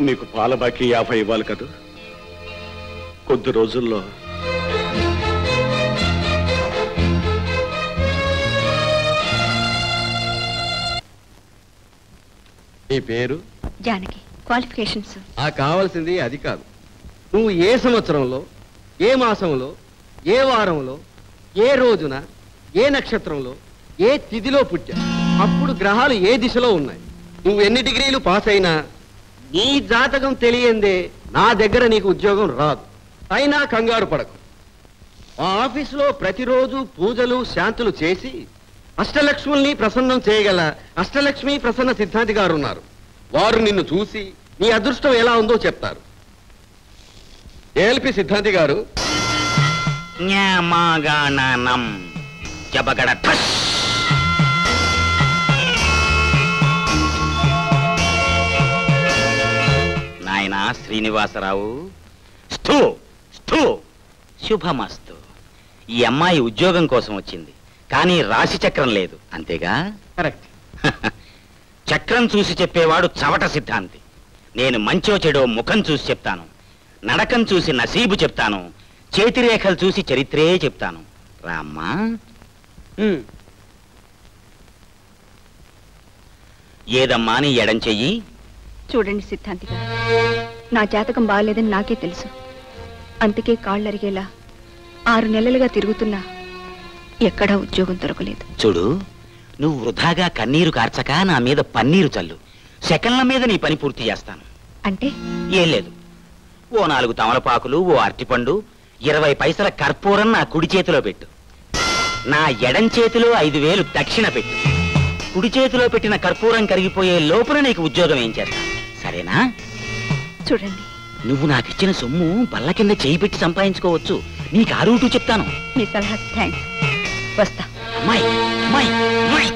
నీకు పాల బాకీ 50 ఇవ్వాలి కదా. కొద్ది రోజుల్లో నీ పేరు? జానకి. క్వాలిఫికేషన్స్? కావాల్సింది అది కాదు. నువ్వు ఏ సంవత్సరంలో, ఏ మాసంలో, ఏ వారంలో, ఏ రోజున, ఏ నక్షత్రంలో, ఏ తిథిలో పుట్టా, అప్పుడు గ్రహాలు ఏ దిశలో ఉన్నాయి, నువ్వు ఎన్ని డిగ్రీలు పాస్ అయినా నీ జాతకం తెలియందే నా దగ్గర నీకు ఉద్యోగం రాదు. అయినా కంగారు పడకు. మా ఆఫీసులో ప్రతిరోజు పూజలు శాంతులు చేసి అష్టలక్ష్ముల్ని ప్రసన్నం చేయగల అష్టలక్ష్మి ప్రసన్న సిద్ధాంతి గారు ఉన్నారు. వారు నిన్ను చూసి నీ అదృష్టం ఎలా ఉందో చెప్తారు. ఏఎల్పి సిద్ధాంతి గారు. నాయనా శ్రీనివాసరావు, శుభమస్తు. ఈ అమ్మాయి ఉద్యోగం కోసం వచ్చింది, కానీ రాశి చక్రం లేదు, అంతేగా? కరెక్ట్. చక్రం చూసి చెప్పేవాడు చవట సిద్ధాంతి. నేను మంచో చెడో ముఖం చూసి చెప్తాను, నడకం చూసి నసీబు చెప్తాను, చేతిరేఖలు చూసి చరిత్రే చెప్తాను. రామ్మా. ఏదమ్మా నీ ఎడం చెయ్యి? చూడండి సిద్ధాంతి గారు, నా జాతకం బాగలేదని నాకే తెలుసు. అందుకే కాళ్ళు అరిగేలా 6 నెలలుగా తిరుగుతున్నా ఎక్కడా ఉద్యోగం దొరకలేదు. చూడు, నువ్వు వృధాగా కన్నీరు కార్చక నా మీద పన్నీరు చల్లు. సెకండ్ల మీద నీ పని పూర్తి చేస్తాను. అంటే? ఏం లేదు, ఓ 4 తమలపాకులు, ఓ అరటిపండు, 20 పైసల కర్పూరం నా కుడి చేతిలో పెట్టు. నా ఎడం చేతిలో 5,000 దక్షిణ పెట్టు. కుడి చేతిలో పెట్టిన కర్పూరం కరిగిపోయే లోపల నీకు ఉద్యోగం ఏం చేస్తా, సరేనా? చూడండి, నువ్వు నాకిచ్చిన సొమ్ము బల్ల కింద చేయి పెట్టి సంపాదించుకోవచ్చు. నీకు ఆ రూటు చెప్తాను. మీ సలహా థ్యాంక్స్. వస్తా. అమ్మాయి, అమ్మాయి, అమ్మాయి.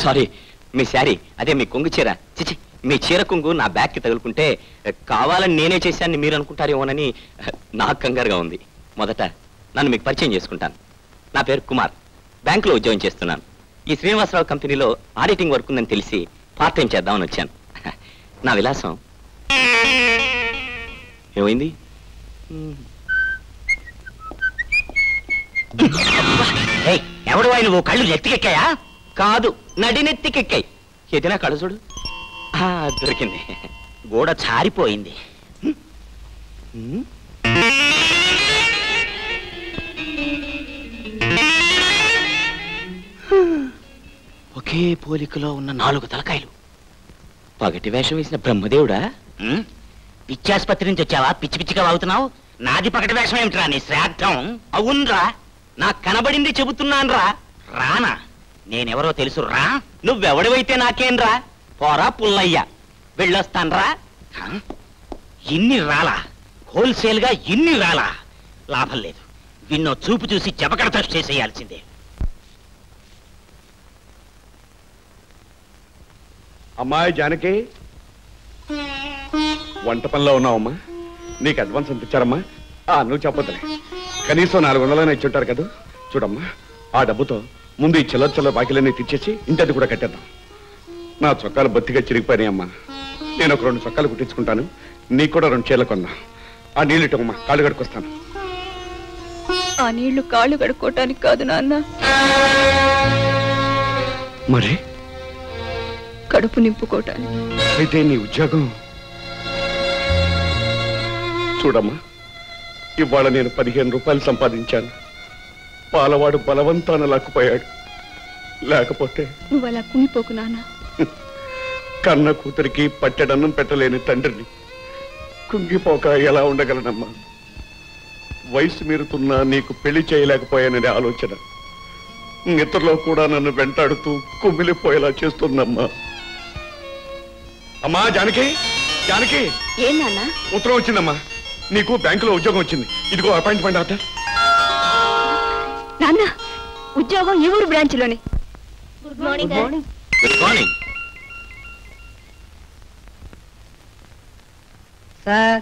సారీ, మీ శారీ, అదే మీ కొంగు చీర. చిచి, మీ చీర కొంగు నా బ్యాగ్కి తగులుకుంటే కావాలని నేనే చేశాను మీరు అనుకుంటారేమోనని నాకు కంగారుగా ఉంది. మొదట నన్ను మీకు పరిచయం చేసుకుంటాను. నా పేరు కుమార్, బ్యాంకులో ఉద్యోగం చేస్తున్నాను. ఈ శ్రీనివాసరావు కంపెనీలో ఆడిటింగ్ వర్క్ ఉందని తెలిసి పార్ట్ టైం చేద్దామని వచ్చాను. నా విలాసం ఏమైంది? ఎవడు ఆయన ఓ కళ్ళు నెత్తికెక్కాయా? కాదు, నడినెత్తికెక్కాయి. ఏదైనా కళ్ళు చూడు. దొరికింది. గోడ చారిపోయింది. ఒకే పోలికలో ఉన్న 4 తలకాయలు. పగటి వేషం వేసిన బ్రహ్మదేవుడా? పిచ్చాసుపత్రి నుంచి వచ్చావా? పిచ్చి పిచ్చిగా వాగుతున్నావు. నాది పగటి వేషం ఏమిట్రా నీ శ్రాద్ధం? అవునరా, నాకు కనబడింది చెబుతున్నాన్రా. రానా? నేనెవరో తెలుసు రా. నువ్వెవడివైతే నాకేంరా? పోరా పుల్లయ్య, వెళ్ళొస్తాన్రా. ఇన్ని రాలా? హోల్సేల్ గా ఇన్ని రాలా? లాభం లేదు, విన్నో చూపు చూసి జబకడత చేసేయాల్సిందే. అమ్మాయి జానకి, వంట పనిలో ఉన్నావమ్మా? నీకు అడ్వాన్స్ ఎంత ఇచ్చారమ్మా? నువ్వు చెప్పొద్దులే, కనీసం 400 ఇచ్చుంటారు కదా. చూడమ్మా, ఆ డబ్బుతో ముందు ఈ చిల్లర బాకీలన్నీ తెచ్చేసి ఇంటి కూడా కట్టేద్దాం. నా చొక్కాలు బొత్తిగా చిరిగిపోయినాయమ్మా. నేను ఒక 2 చొక్కాలు కుట్టించుకుంటాను, నీకు కూడా 2 చీరలు కొన్నా. ఆ నీళ్ళు ఇటమ్మా, కాళ్ళు కడుక్కొస్తాను. ఆ నీళ్లు కాళ్ళు కడుక్కోవటానికి కాదు నాన్న, మరి కడుపు నింపుకోవటానికి. అయితే నీ ఉద్యోగం? చూడమ్మా, ఇవాళ నేను 15 రూపాయలు సంపాదించాను. పాలవాడు బలవంతాన లాక్కుపోయాడు. లేకపోతే నువ్వు అలా కుంగిపోకు నాన్న. కన్న కూతురికి పట్టెడన్నం పెట్టలేని తండ్రిని కుంగిపోక ఎలా ఉండగలనమ్మా? వయసు మీరుతున్నా నీకు పెళ్లి చేయలేకపోయాననే ఆలోచన నిద్రలో కూడా నన్ను వెంటాడుతూ కుమిలిపోయేలా చేస్తుందమ్మా. అమ్మా జానకి, జానకి. ఏం నాన్న? ఉత్తరం వచ్చిందమ్మా, నీకు బ్యాంకులో ఉద్యోగం వచ్చింది. ఇదిగో అపాయింట్మెంట్ ఆర్డర్. నాన్న, ఉద్యోగం ఈ ఊరు బ్రాంచ్ లోనే. Good morning. Good morning sir.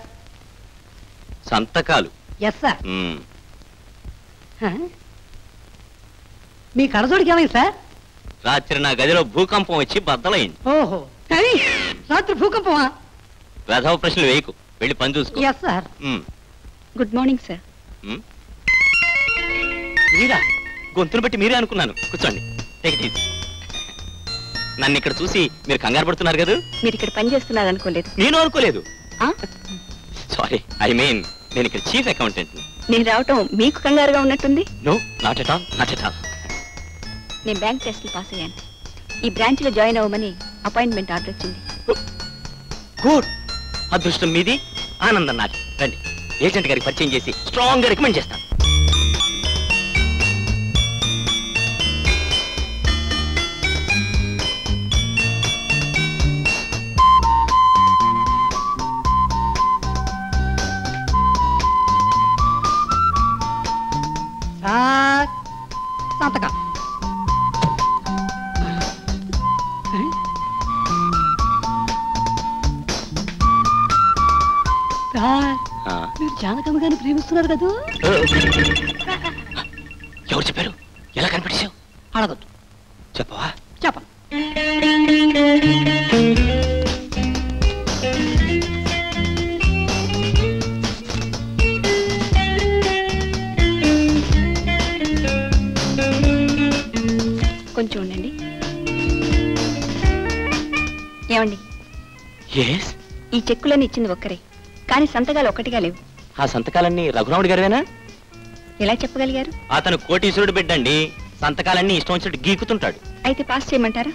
సంతకాలు. Yes sir. మీ కడజోడికి ఏమైంది సార్? రాత్రి నా గదిలో భూకంపం వచ్చి బద్దలైంది. ఓహో, కానీ రాత్రి భూకంపమా? వెధవ ప్రశ్నలు వేయకు, వెళ్ళి పని చూసుకో. Yes sir. Good morning sir. మీరా? గొంతును బట్టి మీరే అనుకున్నాను. కూర్చోండి. నన్ను ఇక్కడ చూసి మీరు కంగారు పడుతున్నారు కదా? మీరు ఇక్కడ పని చేస్తున్నారు అనుకోలేదు. నేను అనుకోలేదు. సారీ, ఐ మీన్ నేను ఇక్కడ చీఫ్ అకౌంటెంట్. నేను రావటం మీకు కంగారుగా ఉన్నట్టుంది. No, not at all, not at all. నేను బ్యాంక్ టెస్ట్లు పాస్ అయ్యాను. ఈ బ్రాంచ్ లో జాయిన్ అవ్వమని అపాయింట్మెంట్ ఆర్డర్ వచ్చింది. గుడ్. అదృష్టం మీది, ఆనందం నాది. రండి, ఏజెంట్ గారికి పరిచయం చేసి స్ట్రాంగ్ గా రికమెండ్ చేస్తాను. సార్, సంతకం. సార్, మీరు జానకమ్మ గారిని ప్రేమిస్తున్నారు కదా? ఎవరు చెప్పారు? ఎలా కనిపెట్టావు? అడగద్దు. చెప్పవా? చెప్పను. కొంచెం ఉండండి. ఏమండి, ఈ చెక్కులన్నీ ఇచ్చింది ఒక్కరే, కానీ సంతకాలు ఒక్కటిగా లేవు. ఆ సంతకాలన్నీ రఘురాముడి గారివేనా? ఎలా చెప్పగలిగారు? అతను కోటీశ్వరుడు బిడ్డండి. సంతకాలన్నీ ఇష్టం వచ్చినట్టు గీకుతుంటాడు. అయితే పాస్ చేయమంటారా?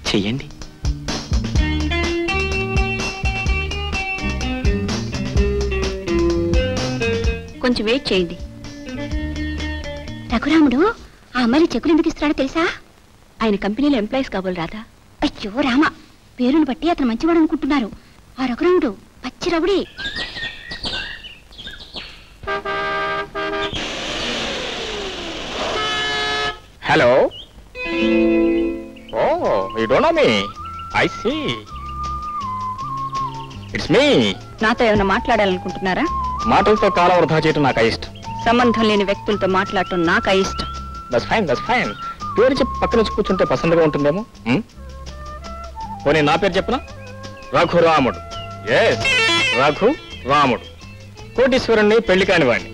చెయ్యండి. కొంచెం వెయిట్ చేయండి. రఘురాముడు ఆ అమ్మాయి చెక్కులు ఎందుకు ఇస్తున్నాడో తెలుసా? ఆయన కంపెనీలో ఎంప్లాయీస్ కాబోలు రాదా? అయ్యో రామ, పేరును బట్టి అతను మంచివాడు అనుకుంటున్నారు. ఆ రఘురాముడు పచ్చి రవుడి. Hello. Oh, you don't know me. I see. It's me. నాతో ఏమైనా మాట్లాడాలనుకుంటున్నారా? మాటలతో కాలం వృధా చేయటం నాకు అయిష్టం. సంబంధం లేని వ్యక్తులతో మాట్లాడటం నాకు అయిష్టం. That's fine, that's fine. పేరు చెప్పి పక్కన వచ్చి కూర్చుంటే పసందుగా ఉంటుందేమో. పోనీ నా పేరు చెప్పనా? రఘురాముడు. ఎస్, రఘు రాముడు. కోటీశ్వరుణ్ణి, పెళ్లి కాని వాడిని.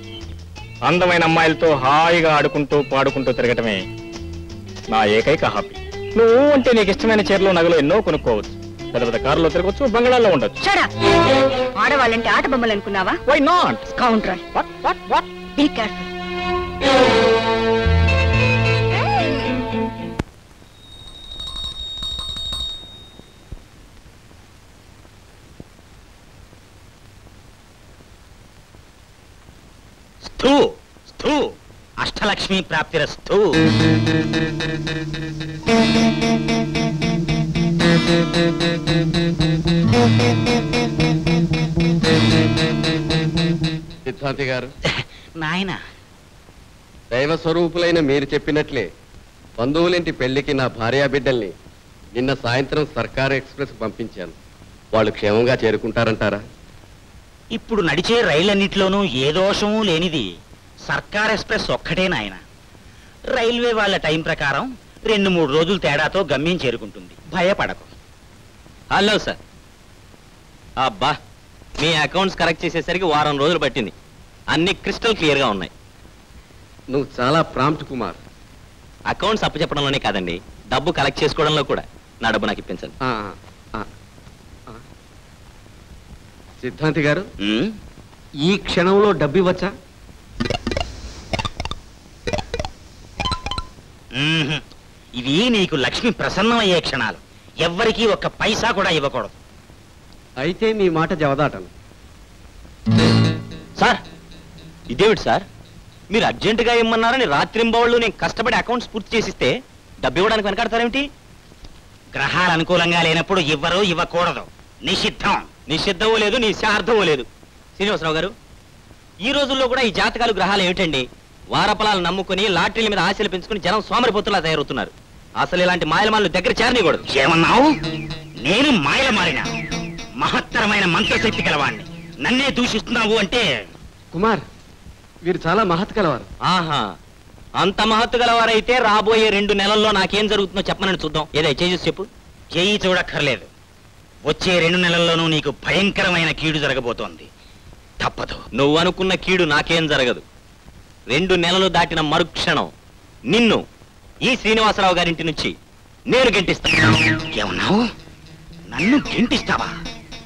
అందమైన అమ్మాయిలతో హాయిగా ఆడుకుంటూ పాడుకుంటూ తిరగటమే నా ఏకైక హాబీ. నువ్వు అంటే నీకు ఇష్టమైన చీరలో నగలు ఎన్నో కొనుక్కోవచ్చు. పెద్ద పెద్ద కారులో తిరగచ్చు, బంగాళాల్లో ఉండొచ్చు. ఆడవాళ్ళంటే ఆట బొమ్మలు అనుకున్నావా? Why not? Counter. What what what? Be careful. స్థూ స్థూ అష్టలక్ష్మి ప్రాప్తిరస్తు. సిద్ధాంతి గారు, నాయన, దైవ స్వరూపులైన మీరు చెప్పినట్లే బంధువులింటి పెళ్లికి నా భార్యా బిడ్డల్ని నిన్న సాయంత్రం సర్కార్ ఎక్స్ప్రెస్ పంపించాను. వాళ్ళు క్షేమంగా చేరుకుంటారంటారా? ఇప్పుడు నడిచే రైలన్నిటిలోనూ ఏ దోషమూ లేనిది సర్కార్ ఎక్స్ప్రెస్ ఒక్కటే నాయన. రైల్వే వాళ్ళ టైం ప్రకారం 2-3 రోజులు తేడాతో గమ్యం చేరుకుంటుంది. భయపడకు. Hello sir. అబ్బా, మీ అకౌంట్స్ కరెక్ట్ చేసేసరికి 1 వారం రోజులు పట్టింది. అన్ని క్రిస్టల్ క్లియర్గా ఉన్నాయి. నువ్వు చాలా ప్రాంప్ట్ కుమార్. అకౌంట్స్ అప్పచెప్పడంలోనే కాదండి, డబ్బు కలెక్ట్ చేసుకోవడంలో కూడా. నా డబ్బు నాకు ఇప్పించండి. సిద్ధాంతి గారు, ఈ క్షణంలో డబ్బు ఇవ్వచ్చా? ఇవి నీకు లక్ష్మి ప్రసన్నమయ్యే క్షణాలు. ఎవ్వరికీ 1 పైసా కూడా ఇవ్వకూడదు. అయితే మీ మాట జవదాటను. సార్, ఇదేమిటి సార్, మీరు అర్జెంటుగా ఇమ్మన్నారని రాత్రింబవళ్ళు నేను కష్టపడి అకౌంట్స్ పూర్తి చేసిస్తే డబ్బు ఇవ్వడానికి వెనకాడతారేమిటి? గ్రహాలు అనుకూలంగా లేనప్పుడు ఇవ్వరు, ఇవ్వకూడదు. నిషిద్ధం. నిషిద్ధమూ లేదు, నిశ్చార్థమూ లేదు. శ్రీనివాసరావు గారు, ఈ రోజుల్లో కూడా ఈ జాతకాలు గ్రహాలు ఏమిటండి? వారపలాలు నమ్ముకుని లాటరీల మీద ఆశలు పెంచుకుని జనం సోమరిపోతులా తయారవుతున్నారు. అసలు ఇలాంటి మాయలమాలను దగ్గర చేరనీయకూడదు. ఏమన్నావు? నేను మాయలమాలిన మహత్తరమైన మంత్రశక్తి గలవాణ్ణి. నన్నే దూషిస్తున్నావు అంటే? కుమార్, వీరు చాలా మహత్ కలవారు. ఆహా, అంత మహత్తు గలవారైతే రాబోయే 2 నెలల్లో నాకేం జరుగుతుందో చెప్పనని చూద్దాం. ఏదో చేసి చెప్పు. చేయి చూడక్కర్లేదు. వచ్చే 2 నెలల్లోనూ నీకు భయంకరమైన కీడు జరగబోతోంది. తప్పదు. నువ్వు అనుకున్న కీడు నాకేం జరగదు. 2 నెలలు దాటిన మరుక్షణం నిన్ను ఈ శ్రీనివాసరావు గారింటి నుంచి నేను గెంటిస్తాను. ఏమన్నావు? నన్ను గెంటిస్తావా?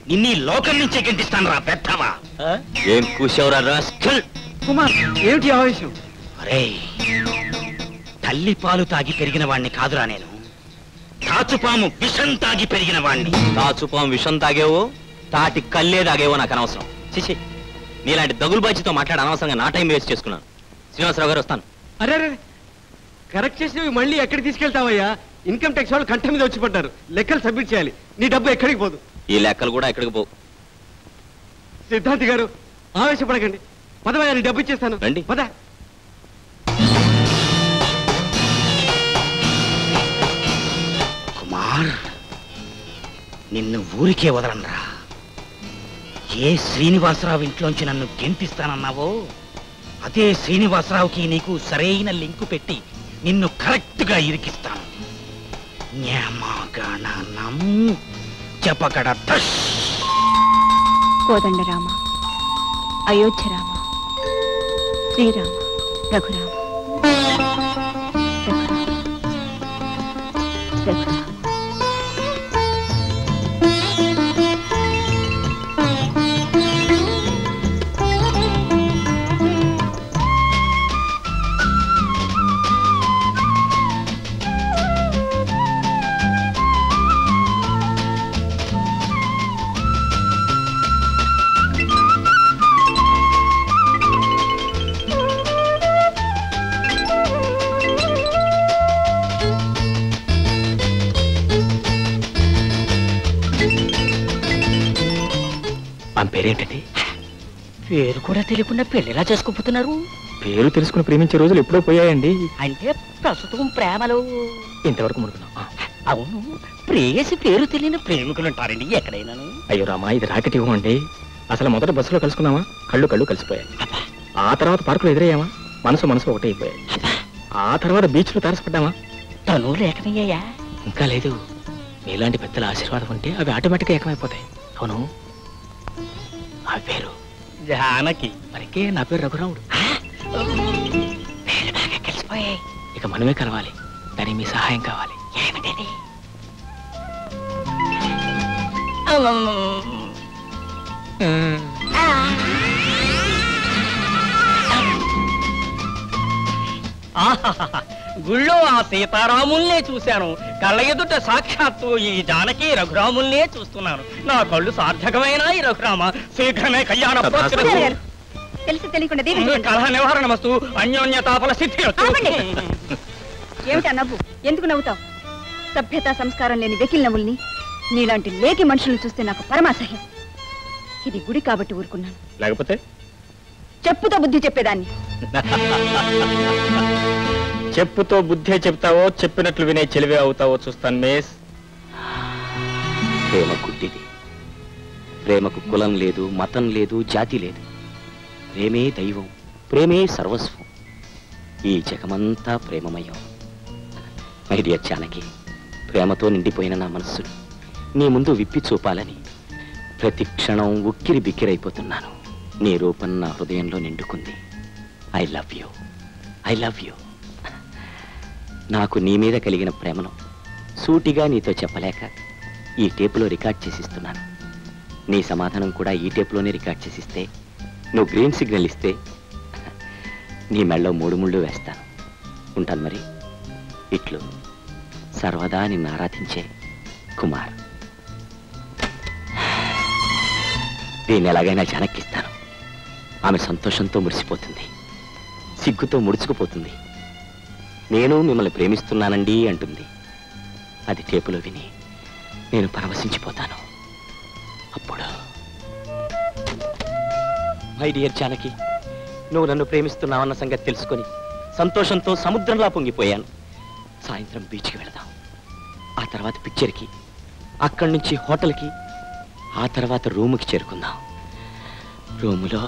నిన్నీ లోకం నుంచే గెంటిస్తాను రా పెద్దవా. ఏం కూర్చోరా రాస్కల్. కుమార్, ఏమిటి ఆవేశం? అరే, తల్లి పాలు తాగి పెరిగిన వాణ్ణి కాదురా నేను. తాచుపాము విషం తాగి పెరిగిన వాణ్ణి. తాచుపాము విషం తాగేవో, తాటి కల్లే తాగేవో నాకు అనవసరం. చిచి, నీలాంటి దగులుబాజీతో మాట్లాడి అనవసరంగా నా టైం వేస్ట్ చేసుకున్నాను. శ్రీనివాసరావు గారు వస్తాను. అరే కరెక్ట్ చేసినవి మళ్ళీ ఎక్కడికి తీసుకెళ్తావయ్యా? ఇన్కమ్ ట్యాక్స్ వాళ్ళు కంట మీద వచ్చి పడ్డారు. లెక్కలు సబ్మిట్ చేయాలి. నీ డబ్బు ఎక్కడికి పోదు. ఈ లెక్కలు కూడా ఎక్కడికి పోవు. సిద్ధాంతి గారు, ఆవేశపడకండి. పదవయ్యా, నీ డబ్బు ఇచ్చేస్తాను. రండి. పద. కుమార్, నిన్ను ఊరికే వదలనరా. ఏ శ్రీనివాసరావు ఇంట్లోంచి నన్ను గెంటిస్తానన్నావో అదే శ్రీనివాసరావుకి నీకు సరైన లింకు పెట్టి నిన్ను కరెక్ట్ గా ఇరికిస్తాను. చెప్పకడ కోదండరామ, అయోధ్య రామ, శ్రీరామ, రఘురామ, రఘురామ. పేరేంటండి? పేరు కూడా తెలియకుండా పెళ్లిలా చేసుకోపోతున్నారు. పేరు తెలుసుకుని ప్రేమించే రోజులు ఎప్పుడో పోయాయండి. అంటే ప్రస్తుతం ప్రేమలో ఇంతవరకు ముడుకున్నాం. అవును, ప్రేయసి పేరు తెలియని ప్రేమికులు ఉంటారండి ఎక్కడైనా. అయ్యో రామా, ఇది రాకెట్ ఇవ్వండి. అసలు మొదట బస్సులో కలుసుకున్నామా, కళ్ళు కలిసిపోయాయి. ఆ తర్వాత పార్కులో ఎదురయ్యామా, మనసు ఒకటే అయిపోయాయి. ఆ తర్వాత బీచ్ లో తారసపడ్డామా, తను లేకనయ్యా. ఇంకా లేదు. మీలాంటి పెద్దల ఆశీర్వాదం ఉంటే అవి ఆటోమేటిక్ గా ఏకమైపోతాయి. అవును, ఆ పేరు జానకి. మరికే నా పేరు రఘురాముడు. పేరు బాగా కలిసిపోయాయి. ఇక మనమే కలవాలి. దానికి మీ సహాయం కావాలి. ఏమిటది? గుళ్ళో ఆ సీతారాముల్నే చూశాను. కళ్ళ ఎదుట సాక్షాత్తు ఈ జానకి రఘురాముల్నే చూస్తున్నాను. నా కళ్ళు సార్థకమైన ఈ రఘురామ శీఘ్రమే కళ్యాణ తెలిసి తెలియకుండా కలహ నివారణ వస్తు అన్యోన్యతాపల సిద్ధి. ఏమిటా నవ్వు? ఎందుకు నవ్వుతావు? సభ్యత సంస్కారం లేని వెకిల్ నవ్వుల్ని, నీలాంటి లేకి మనుషుల్ని చూస్తే నాకు పరమాసహ్యం. ఇది గుడి కాబట్టి ఊరుకున్నాను. లేకపోతే చెప్పుతో బుద్ధి చెప్పేదాన్ని. చెప్పుతో బుద్ధే చెప్తావో, చెప్పినట్లు వినే చెలివే అవుతావో చూస్తాను. మేస్, ప్రేమ గుడ్డిది. ప్రేమకు కులం లేదు, మతం లేదు, జాతి లేదు. ప్రేమే దైవం, ప్రేమే సర్వస్వం. ఈ జగమంతా ప్రేమమయం. మై డియర్ జానకి, ప్రేమతో నిండిపోయిన నా మనస్సును నీ ముందు విప్పి చూపాలని ప్రతి క్షణం ఉక్కిరి బిక్కిరైపోతున్నాను. నీ రూపం నా హృదయంలో నిండుకుంది. I love you, I love you. నాకు నీ మీద కలిగిన ప్రేమను సూటిగా నీతో చెప్పలేక ఈ టేపులో రికార్డ్ చేసిస్తున్నాను. నీ సమాధానం కూడా ఈ టేపులోనే రికార్డ్ చేసిస్తే, నువ్వు గ్రీన్ సిగ్నల్ ఇస్తే నీ మెళ్ళలో 3 ముళ్ళు వేస్తాను. ఉంటాను మరి. ఇట్లు సర్వదా నిన్ను ఆరాధించే కుమార్. దీన్ని ఎలాగైనా జానకిస్తాను. ఆమె సంతోషంతో మురిసిపోతుంది, సిగ్గుతో ముడుచుకుపోతుంది. నేను మిమ్మల్ని ప్రేమిస్తున్నానండి అంటుంది. అది టేపులో విని నేను పరవశించిపోతాను. అప్పుడు మై డియర్ జానకి, నువ్వు నన్ను ప్రేమిస్తున్నావన్న సంగతి తెలుసుకొని సంతోషంతో సముద్రంలా పొంగిపోయాను. సాయంత్రం బీచ్కి వెళదాం, ఆ తర్వాత పిక్చర్కి, అక్కడి నుంచి హోటల్కి, ఆ తర్వాత రూముకి చేరుకుందాం. రూములో